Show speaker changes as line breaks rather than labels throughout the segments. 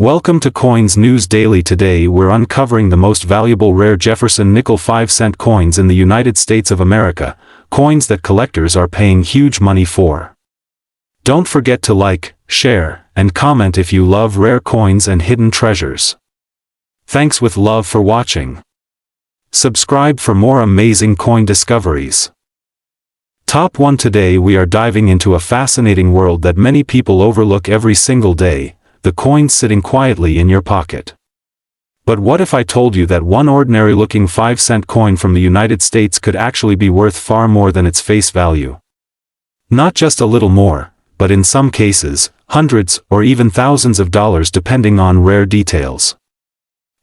Welcome to Coins News Daily. Today we're uncovering the most valuable rare Jefferson nickel 5-cent coins in the United States of America, coins that collectors are paying huge money for. Don't forget to like, share, and comment if you love rare coins and hidden treasures. Thanks with love for watching. Subscribe for more amazing coin discoveries. Top 1. Today we are diving into a fascinating world that many people overlook every single day. The coins sitting quietly in your pocket. But what if I told you that one ordinary-looking 5-cent coin from the United States could actually be worth far more than its face value? Not just a little more, but in some cases, hundreds or even thousands of dollars depending on rare details.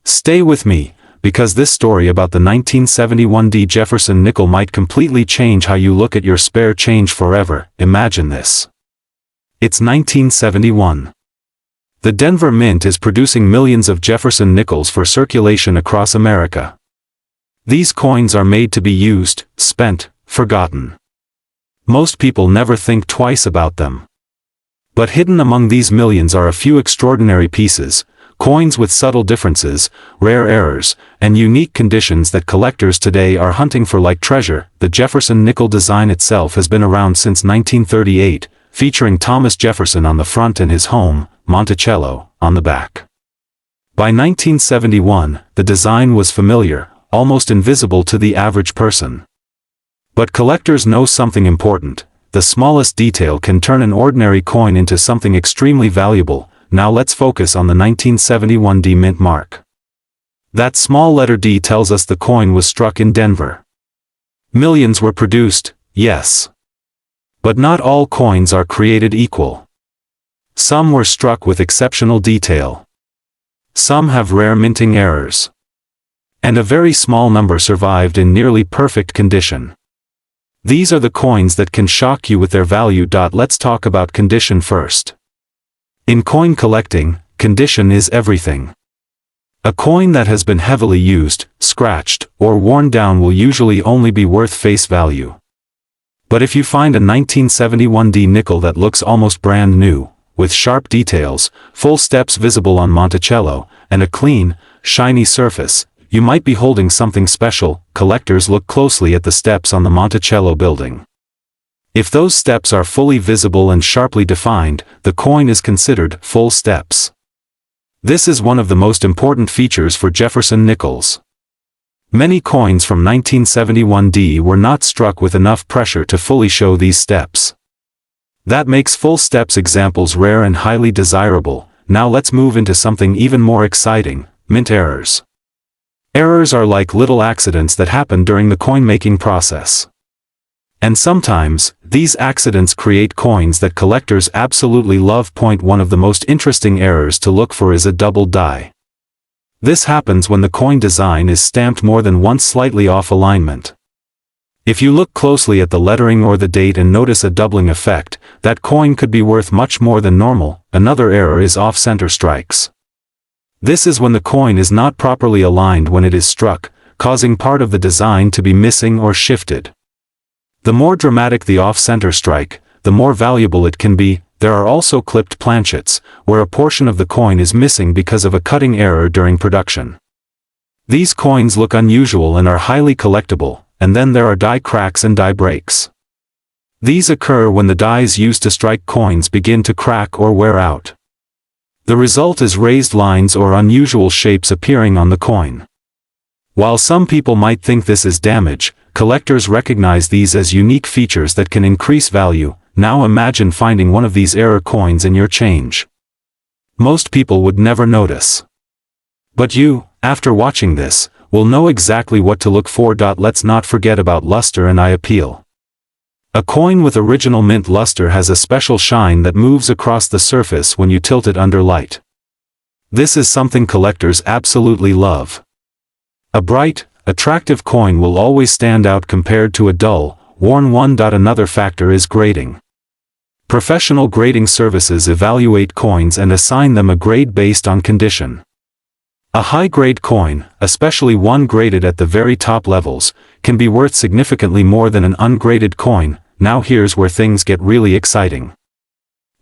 Stay with me, because this story about the 1971 Jefferson nickel might completely change how you look at your spare change forever. Imagine this. It's 1971. The Denver Mint is producing millions of Jefferson nickels for circulation across America. These coins are made to be used, spent, forgotten. Most people never think twice about them. But hidden among these millions are a few extraordinary pieces, coins with subtle differences, rare errors, and unique conditions that collectors today are hunting for like treasure. The Jefferson nickel design itself has been around since 1938, featuring Thomas Jefferson on the front and his home, Monticello, on the back. By 1971, the design was familiar, almost invisible to the average person. But collectors know something important: the smallest detail can turn an ordinary coin into something extremely valuable. Now let's focus on the 1971 D mint mark. That small letter D tells us the coin was struck in Denver. Millions were produced, yes. But not all coins are created equal. Some were struck with exceptional detail. Some have rare minting errors. And a very small number survived in nearly perfect condition. These are the coins that can shock you with their value. Let's talk about condition first. In coin collecting, condition is everything. A coin that has been heavily used, scratched, or worn down will usually only be worth face value. But if you find a 1971 D nickel that looks almost brand new, with sharp details, full steps visible on Monticello, and a clean, shiny surface, you might be holding something special. Collectors look closely at the steps on the Monticello building. If those steps are fully visible and sharply defined, the coin is considered full steps. This is one of the most important features for Jefferson nickels. Many coins from 1971 D were not struck with enough pressure to fully show these steps. That makes full steps examples rare and highly desirable. Now let's move into something even more exciting: mint errors. Errors are like little accidents that happen during the coin-making process. And sometimes, these accidents create coins that collectors absolutely love. One of the most interesting errors to look for is a double die. This happens when the coin design is stamped more than once slightly off alignment. If you look closely at the lettering or the date and notice a doubling effect, that coin could be worth much more than normal. Another error is off-center strikes. This is when the coin is not properly aligned when it is struck, causing part of the design to be missing or shifted. The more dramatic the off-center strike, the more valuable it can be. There are also clipped planchets, where a portion of the coin is missing because of a cutting error during production. These coins look unusual and are highly collectible. And then there are die cracks and die breaks. These occur when the dies used to strike coins begin to crack or wear out. The result is raised lines or unusual shapes appearing on the coin. While some people might think this is damage, collectors recognize these as unique features that can increase value. Now imagine finding one of these error coins in your change. Most people would never notice. But you, after watching this, will know exactly what to look for. Let's not forget about luster and eye appeal. A coin with original mint luster has a special shine that moves across the surface when you tilt it under light. This is something collectors absolutely love. A bright, attractive coin will always stand out compared to a dull, worn one. Another factor is grading. Professional grading services evaluate coins and assign them a grade based on condition. A high-grade coin, especially one graded at the very top levels, can be worth significantly more than an ungraded coin. Now here's where things get really exciting.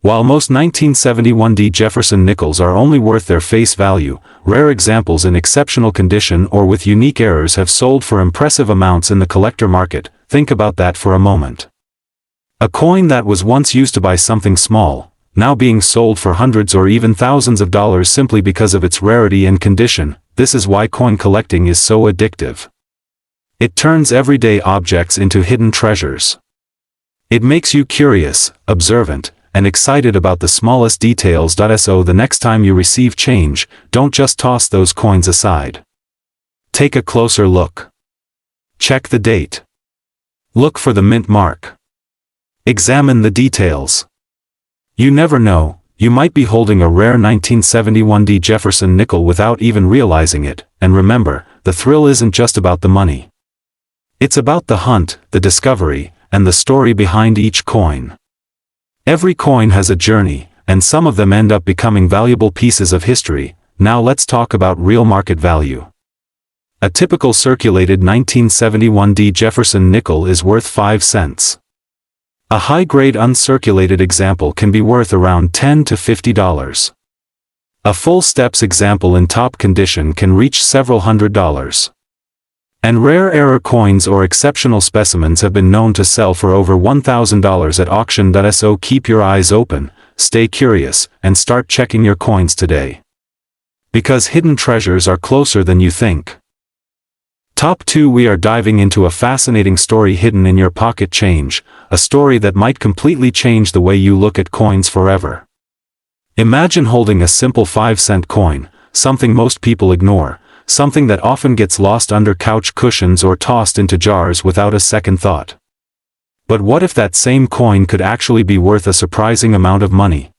While most 1971D Jefferson Nickels are only worth their face value, rare examples in exceptional condition or with unique errors have sold for impressive amounts in the collector market. Think about that for a moment. A coin that was once used to buy something small, now being sold for hundreds or even thousands of dollars simply because of its rarity and condition. This is why coin collecting is so addictive. It turns everyday objects into hidden treasures. It makes you curious, observant, and excited about the smallest details. So the next time you receive change, don't just toss those coins aside. Take a closer look. Check the date. Look for the mint mark. Examine the details. You never know, you might be holding a rare 1971D Jefferson nickel without even realizing it. And remember, the thrill isn't just about the money. It's about the hunt, the discovery, and the story behind each coin. Every coin has a journey, and some of them end up becoming valuable pieces of history. Now let's talk about real market value. A typical circulated 1971D Jefferson nickel is worth 5 cents. A high-grade uncirculated example can be worth around $10 to $50. A full steps example in top condition can reach several $100s. And rare error coins or exceptional specimens have been known to sell for over $1,000 at auction. So keep your eyes open, stay curious, and start checking your coins today. Because hidden treasures are closer than you think. Top 2. We are diving into a fascinating story hidden in your pocket change, a story that might completely change the way you look at coins forever. Imagine holding a simple 5-cent coin, something most people ignore, something that often gets lost under couch cushions or tossed into jars without a second thought. But what if that same coin could actually be worth a surprising amount of money?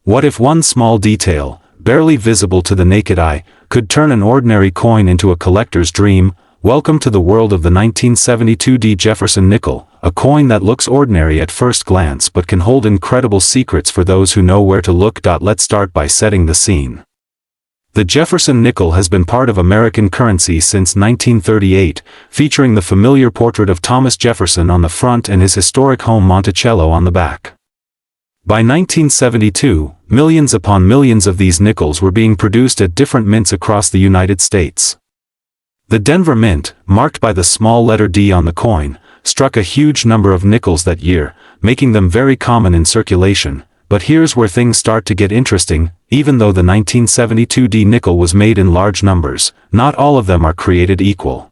What if one small detail, barely visible to the naked eye, could turn an ordinary coin into a collector's dream? Welcome to the world of the 1972D Jefferson Nickel, a coin that looks ordinary at first glance but can hold incredible secrets for those who know where to look. Let's start by setting the scene. The Jefferson nickel has been part of American currency since 1938, featuring the familiar portrait of Thomas Jefferson on the front and his historic home Monticello on the back. By 1972, millions upon millions of these nickels were being produced at different mints across the United States. The Denver Mint, marked by the small letter D on the coin, struck a huge number of nickels that year, making them very common in circulation. But here's where things start to get interesting. Even though the 1972D nickel was made in large numbers, not all of them are created equal.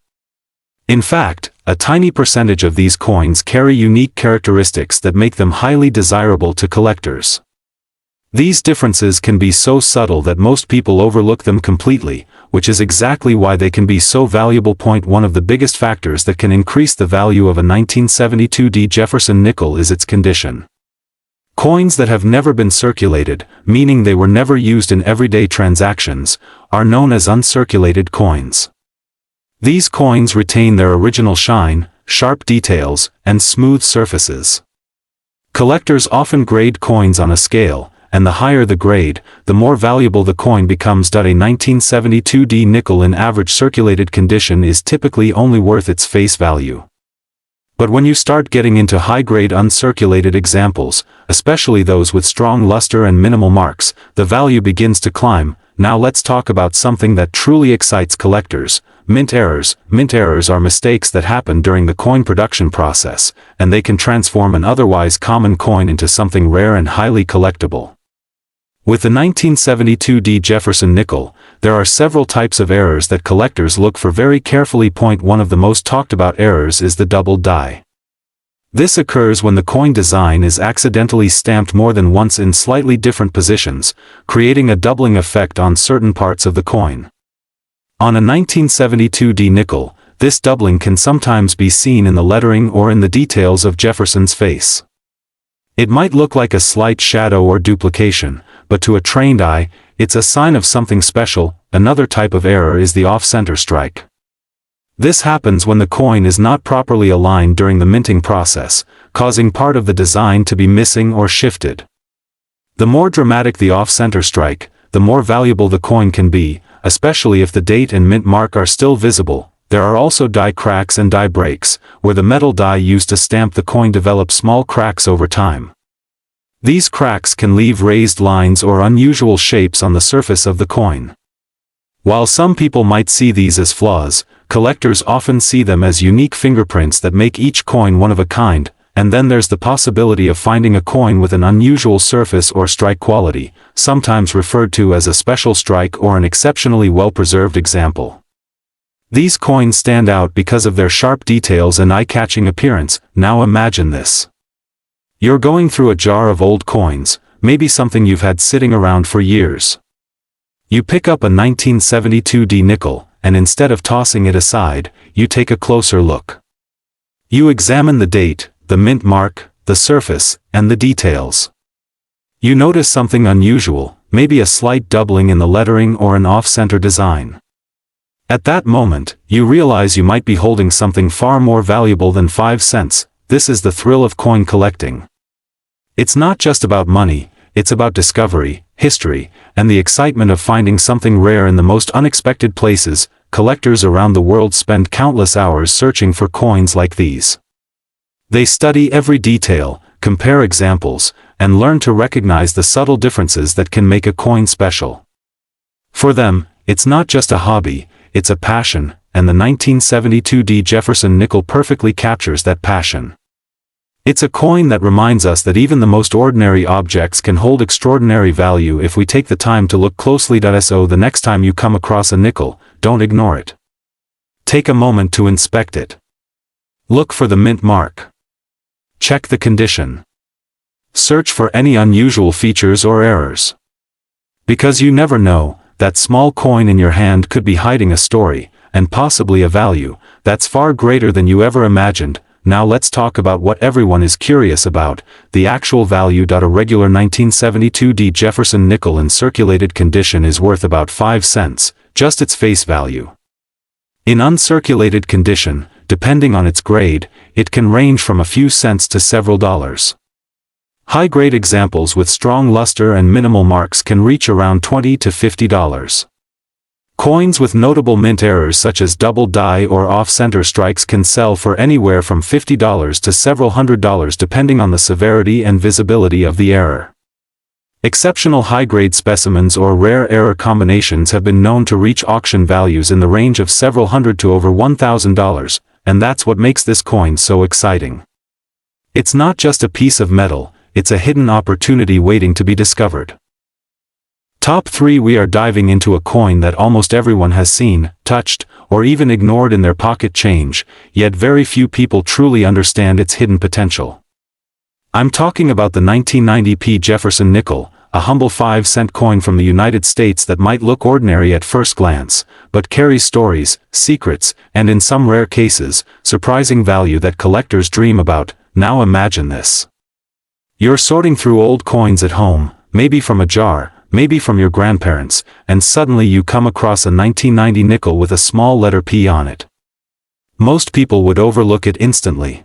In fact, a tiny percentage of these coins carry unique characteristics that make them highly desirable to collectors. These differences can be so subtle that most people overlook them completely, which is exactly why they can be so valuable. One of the biggest factors that can increase the value of a 1972D Jefferson nickel is its condition. Coins that have never been circulated, meaning they were never used in everyday transactions, are known as uncirculated coins. These coins retain their original shine, sharp details, and smooth surfaces. Collectors often grade coins on a scale, and the higher the grade, the more valuable the coin becomes. A 1972D nickel in average circulated condition is typically only worth its face value. But when you start getting into high-grade uncirculated examples, especially those with strong luster and minimal marks, the value begins to climb. Now let's talk about something that truly excites collectors: mint errors. Mint errors are mistakes that happen during the coin production process, and they can transform an otherwise common coin into something rare and highly collectible. With the 1972D Jefferson nickel, there are several types of errors that collectors look for very carefully. One of the most talked about errors is the double die. This occurs when the coin design is accidentally stamped more than once in slightly different positions, creating a doubling effect on certain parts of the coin. On a 1972D nickel, this doubling can sometimes be seen in the lettering or in the details of Jefferson's face. It might look like a slight shadow or duplication, but to a trained eye, it's a sign of something special. Another type of error is the off-center strike. This happens when the coin is not properly aligned during the minting process, causing part of the design to be missing or shifted. The more dramatic the off-center strike, the more valuable the coin can be, especially if the date and mint mark are still visible. There are also die cracks and die breaks, where the metal die used to stamp the coin develops small cracks over time. These cracks can leave raised lines or unusual shapes on the surface of the coin. While some people might see these as flaws, collectors often see them as unique fingerprints that make each coin one of a kind, and then there's the possibility of finding a coin with an unusual surface or strike quality, sometimes referred to as a special strike or an exceptionally well-preserved example. These coins stand out because of their sharp details and eye-catching appearance. Now imagine this. You're going through a jar of old coins, maybe something you've had sitting around for years. You pick up a 1972 nickel, and instead of tossing it aside, you take a closer look. You examine the date, the mint mark, the surface, and the details. You notice something unusual, maybe a slight doubling in the lettering or an off-center design. At that moment, you realize you might be holding something far more valuable than 5 cents. This is the thrill of coin collecting. It's not just about money, it's about discovery, history, and the excitement of finding something rare in the most unexpected places. Collectors around the world spend countless hours searching for coins like these. They study every detail, compare examples, and learn to recognize the subtle differences that can make a coin special. For them, it's not just a hobby, it's a passion, and the 1972 Jefferson Nickel perfectly captures that passion. It's a coin that reminds us that even the most ordinary objects can hold extraordinary value if we take the time to look closely. So the next time you come across a nickel, don't ignore it. Take a moment to inspect it. Look for the mint mark. Check the condition. Search for any unusual features or errors. Because you never know, that small coin in your hand could be hiding a story, and possibly a value, that's far greater than you ever imagined. Now let's talk about what everyone is curious about, the actual value. A regular 1972 Jefferson nickel in circulated condition is worth about 5 cents, just its face value. In uncirculated condition, depending on its grade, it can range from a few cents to several dollars. High-grade examples with strong luster and minimal marks can reach around $20 to $50. Coins with notable mint errors such as double die or off-center strikes can sell for anywhere from $50 to several $100 depending on the severity and visibility of the error. Exceptional high-grade specimens or rare error combinations have been known to reach auction values in the range of several hundred to over $1,000, and that's what makes this coin so exciting. It's not just a piece of metal, it's a hidden opportunity waiting to be discovered. Top 3. We are diving into a coin that almost everyone has seen, touched, or even ignored in their pocket change, yet very few people truly understand its hidden potential. I'm talking about the 1990 Jefferson Nickel, a humble 5-cent coin from the United States that might look ordinary at first glance, but carries stories, secrets, and in some rare cases, surprising value that collectors dream about. Now imagine this. You're sorting through old coins at home, maybe from a jar, maybe from your grandparents, and suddenly you come across a 1990 nickel with a small letter P on it. Most people would overlook it instantly.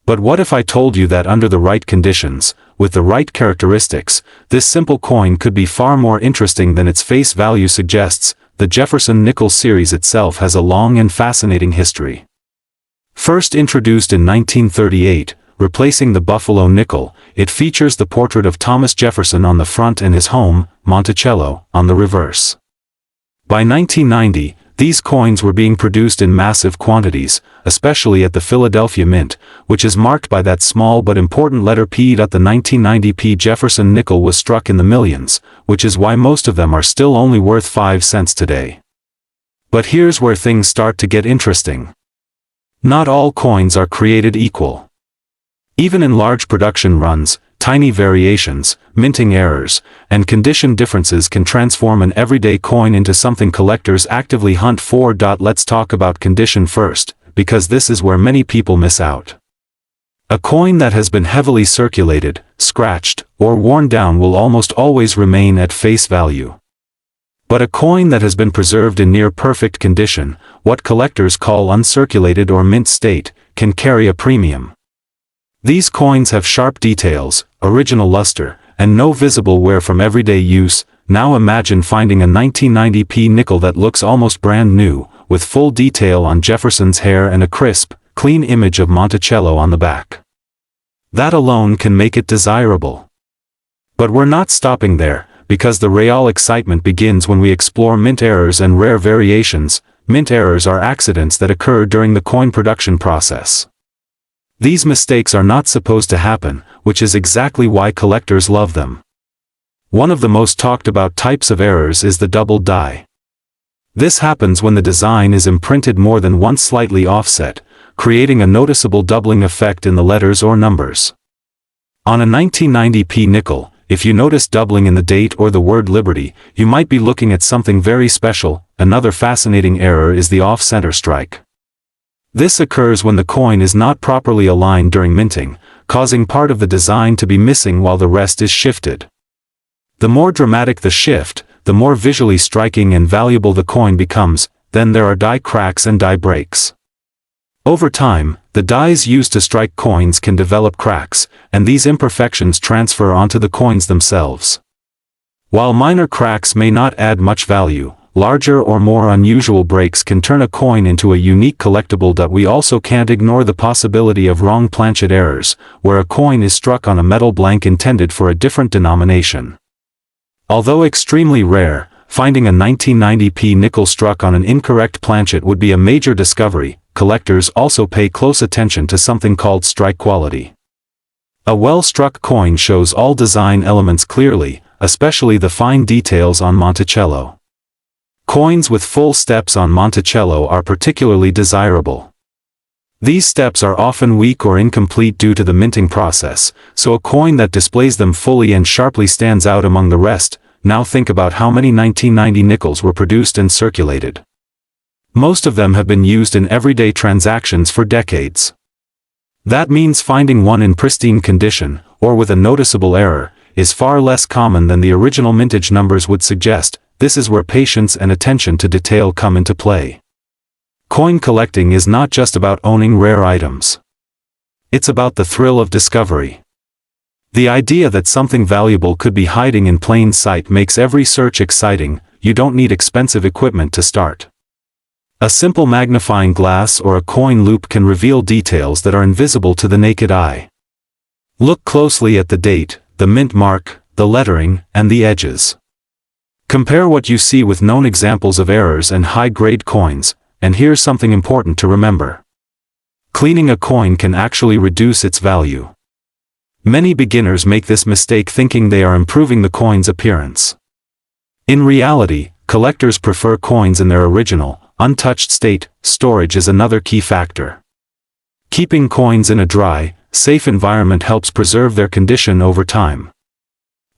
But what if I told you that under the right conditions, with the right characteristics, this simple coin could be far more interesting than its face value suggests? The Jefferson Nickel series itself has a long and fascinating history. First introduced in 1938, replacing the Buffalo nickel, it features the portrait of Thomas Jefferson on the front and his home, Monticello, on the reverse. By 1990, these coins were being produced in massive quantities, especially at the Philadelphia Mint, which is marked by that small but important letter P. The 1990 Jefferson nickel was struck in the millions, which is why most of them are still only worth 5 cents today. But here's where things start to get interesting. Not all coins are created equal. Even in large production runs, tiny variations, minting errors, and condition differences can transform an everyday coin into something collectors actively hunt for. Let's talk about condition first, because this is where many people miss out. A coin that has been heavily circulated, scratched, or worn down will almost always remain at face value. But a coin that has been preserved in near-perfect condition, what collectors call uncirculated or mint state, can carry a premium. These coins have sharp details, original luster, and no visible wear from everyday use. Now imagine finding a 1990 nickel that looks almost brand new, with full detail on Jefferson's hair and a crisp, clean image of Monticello on the back. That alone can make it desirable. But we're not stopping there, because the real excitement begins when we explore mint errors and rare variations. Mint errors are accidents that occur during the coin production process. These mistakes are not supposed to happen, which is exactly why collectors love them. One of the most talked about types of errors is the double die. This happens when the design is imprinted more than once slightly offset, creating a noticeable doubling effect in the letters or numbers. On a 1990p nickel, if you notice doubling in the date or the word Liberty, you might be looking at something very special. Another fascinating error is the off-center strike. This occurs when the coin is not properly aligned during minting, causing part of the design to be missing while the rest is shifted. The more dramatic the shift, the more visually striking and valuable the coin becomes. Then there are die cracks and die breaks. Over time, the dies used to strike coins can develop cracks, and these imperfections transfer onto the coins themselves. While minor cracks may not add much value, larger or more unusual breaks can turn a coin into a unique collectible. We also can't ignore the possibility of wrong planchet errors, where a coin is struck on a metal blank intended for a different denomination. Although extremely rare, finding a 1990p nickel struck on an incorrect planchet would be a major discovery. Collectors also pay close attention to something called strike quality. A well-struck coin shows all design elements clearly, especially the fine details on Monticello. Coins with full steps on Monticello are particularly desirable. These steps are often weak or incomplete due to the minting process, so a coin that displays them fully and sharply stands out among the rest. Now think about how many 1990 nickels were produced and circulated. Most of them have been used in everyday transactions for decades. That means finding one in pristine condition, or with a noticeable error, is far less common than the original mintage numbers would suggest. This is where patience and attention to detail come into play. Coin collecting is not just about owning rare items. It's about the thrill of discovery. The idea that something valuable could be hiding in plain sight makes every search exciting. You don't need expensive equipment to start. A simple magnifying glass or a coin loop can reveal details that are invisible to the naked eye. Look closely at the date, the mint mark, the lettering, and the edges. Compare what you see with known examples of errors and high-grade coins, and here's something important to remember. Cleaning a coin can actually reduce its value. Many beginners make this mistake thinking they are improving the coin's appearance. In reality, collectors prefer coins in their original, untouched state. Storage is another key factor. Keeping coins in a dry, safe environment helps preserve their condition over time.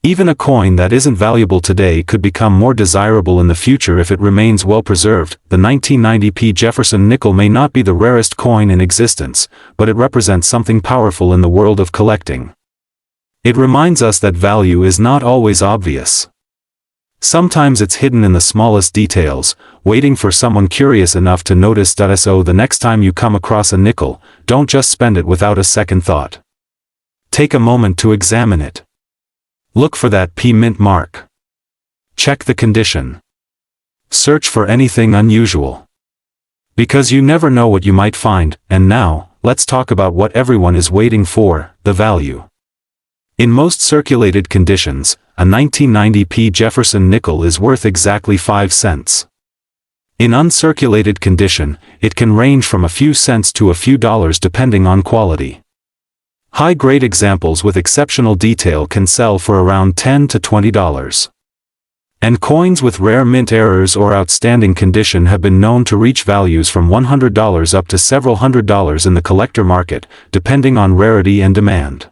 Even a coin that isn't valuable today could become more desirable in the future if it remains well preserved. The 1990p Jefferson Nickel may not be the rarest coin in existence, but it represents something powerful in the world of collecting. It reminds us that value is not always obvious. Sometimes it's hidden in the smallest details, waiting for someone curious enough to notice. So the next time you come across a nickel, don't just spend it without a second thought. Take a moment to examine it. Look for that P mint mark. Check the condition. Search for anything unusual. Because you never know what you might find. And now, let's talk about what everyone is waiting for, the value. In most circulated conditions, a 1990p Jefferson Nickel is worth exactly 5 cents. In uncirculated condition, it can range from a few cents to a few dollars depending on quality. High-grade examples with exceptional detail can sell for around $10 to $20. And coins with rare mint errors or outstanding condition have been known to reach values from $100 up to several $100s in the collector market, depending on rarity and demand.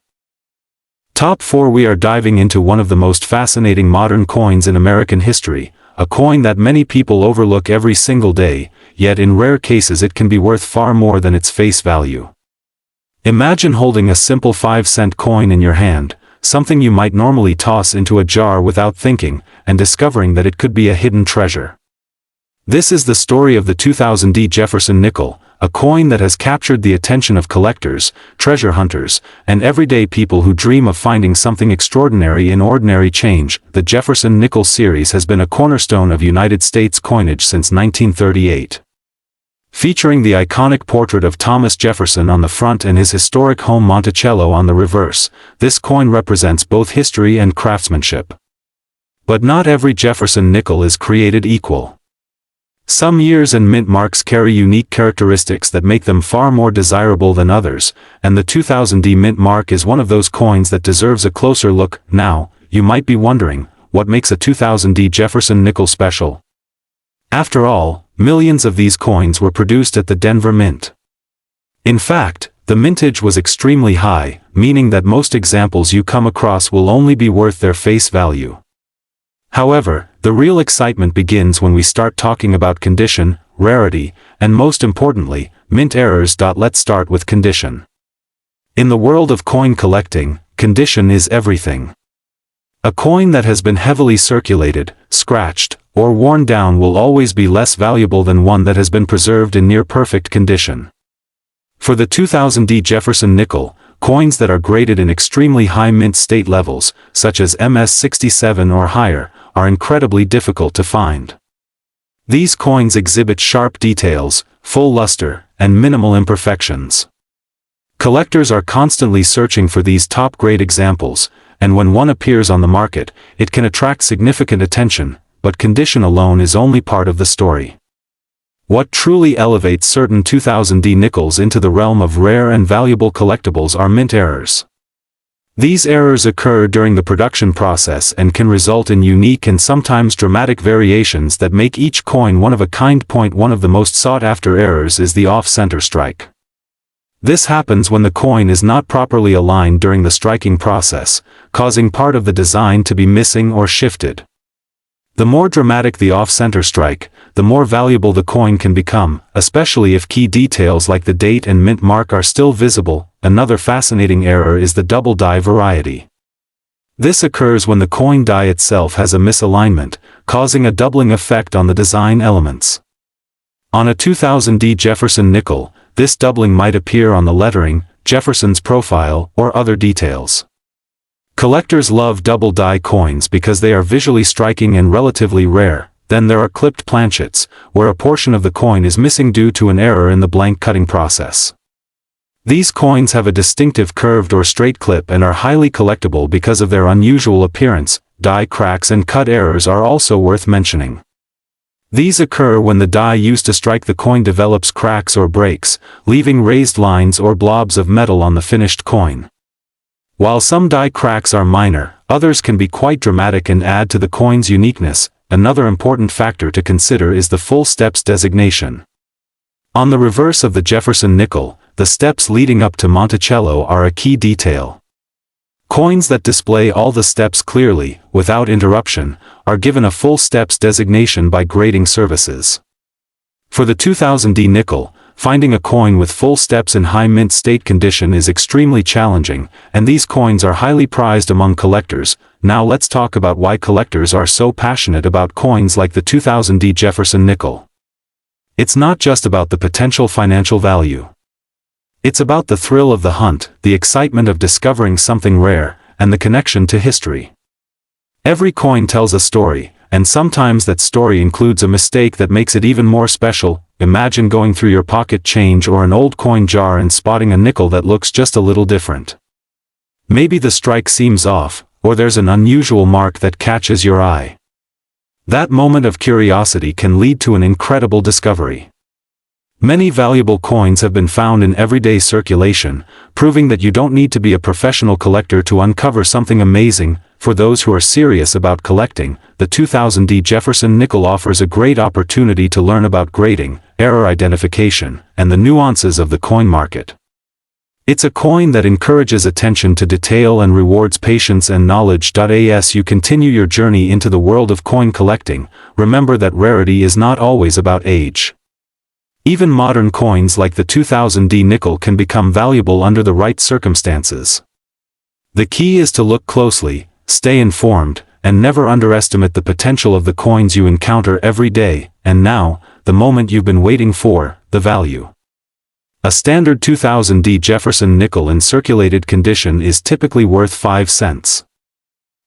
Top 4. We are diving into one of the most fascinating modern coins in American history, a coin that many people overlook every single day, yet in rare cases it can be worth far more than its face value. Imagine holding a simple 5-cent coin in your hand, something you might normally toss into a jar without thinking, and discovering that it could be a hidden treasure. This is the story of the 2000 Jefferson Nickel, a coin that has captured the attention of collectors, treasure hunters, and everyday people who dream of finding something extraordinary in ordinary change. The Jefferson Nickel series has been a cornerstone of United States coinage since 1938. Featuring the iconic portrait of Thomas Jefferson on the front and his historic home Monticello on the reverse, this coin represents both history and craftsmanship. But not every Jefferson nickel is created equal. Some years and mint marks carry unique characteristics that make them far more desirable than others, and the 2000D mint mark is one of those coins that deserves a closer look. Now, you might be wondering, what makes a 2000D Jefferson nickel special? After all, millions of these coins were produced at the Denver Mint. In fact, the mintage was extremely high, meaning that most examples you come across will only be worth their face value. However, the real excitement begins when we start talking about condition, rarity, and most importantly, mint errors. Let's start with condition. In the world of coin collecting, condition is everything. A coin that has been heavily circulated, scratched, or worn down will always be less valuable than one that has been preserved in near-perfect condition. For the 2000D Jefferson Nickel, coins that are graded in extremely high mint state levels, such as MS67 or higher, are incredibly difficult to find. These coins exhibit sharp details, full luster, and minimal imperfections. Collectors are constantly searching for these top-grade examples, and when one appears on the market, it can attract significant attention, but condition alone is only part of the story. What truly elevates certain 2000D nickels into the realm of rare and valuable collectibles are mint errors. These errors occur during the production process and can result in unique and sometimes dramatic variations that make each coin one of a kind. One of the most sought-after errors is the off-center strike. This happens when the coin is not properly aligned during the striking process, causing part of the design to be missing or shifted. The more dramatic the off-center strike, the more valuable the coin can become, especially if key details like the date and mint mark are still visible. Another fascinating error is the double die variety. This occurs when the coin die itself has a misalignment, causing a doubling effect on the design elements. On a 2000D Jefferson nickel, this doubling might appear on the lettering, Jefferson's profile, or other details. Collectors love double die coins because they are visually striking and relatively rare. Then there are clipped planchets, where a portion of the coin is missing due to an error in the blank cutting process. These coins have a distinctive curved or straight clip and are highly collectible because of their unusual appearance. Die cracks and cut errors are also worth mentioning. These occur when the die used to strike the coin develops cracks or breaks, leaving raised lines or blobs of metal on the finished coin. While some die cracks are minor, others can be quite dramatic and add to the coin's uniqueness. Another important factor to consider is the full steps designation. On the reverse of the Jefferson nickel, the steps leading up to Monticello are a key detail. Coins that display all the steps clearly, without interruption, are given a full steps designation by grading services. For the 2000D nickel, finding a coin with full steps in high mint state condition is extremely challenging, and these coins are highly prized among collectors. Now let's talk about why collectors are so passionate about coins like the 2000D Jefferson Nickel. It's not just about the potential financial value. It's about the thrill of the hunt, the excitement of discovering something rare, and the connection to history. Every coin tells a story, and sometimes that story includes a mistake that makes it even more special. Imagine going through your pocket change or an old coin jar and spotting a nickel that looks just a little different. Maybe the strike seems off, or there's an unusual mark that catches your eye. That moment of curiosity can lead to an incredible discovery. Many valuable coins have been found in everyday circulation, proving that you don't need to be a professional collector to uncover something amazing. For those who are serious about collecting, the 2000D Jefferson Nickel offers a great opportunity to learn about grading, error identification, and the nuances of the coin market. It's a coin that encourages attention to detail and rewards patience and knowledge. As you continue your journey into the world of coin collecting, remember that rarity is not always about age. Even modern coins like the 2000D nickel can become valuable under the right circumstances. The key is to look closely, stay informed, and never underestimate the potential of the coins you encounter every day. And now, the moment you've been waiting for, the value. A standard 2000D Jefferson nickel in circulated condition is typically worth 5 cents.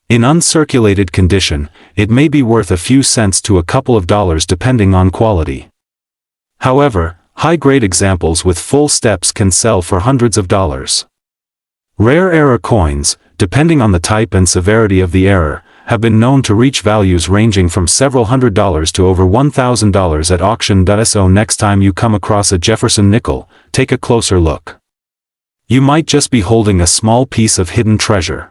In uncirculated condition, it may be worth a few cents to a couple of dollars depending on quality. However, High-grade examples with full steps can sell for hundreds of dollars. Rare error coins, depending on the type and severity of the error, have been known to reach values ranging from several $100s to over $1,000 at auction. So next time you come across a Jefferson nickel, take a closer look. You might just be holding a small piece of hidden treasure.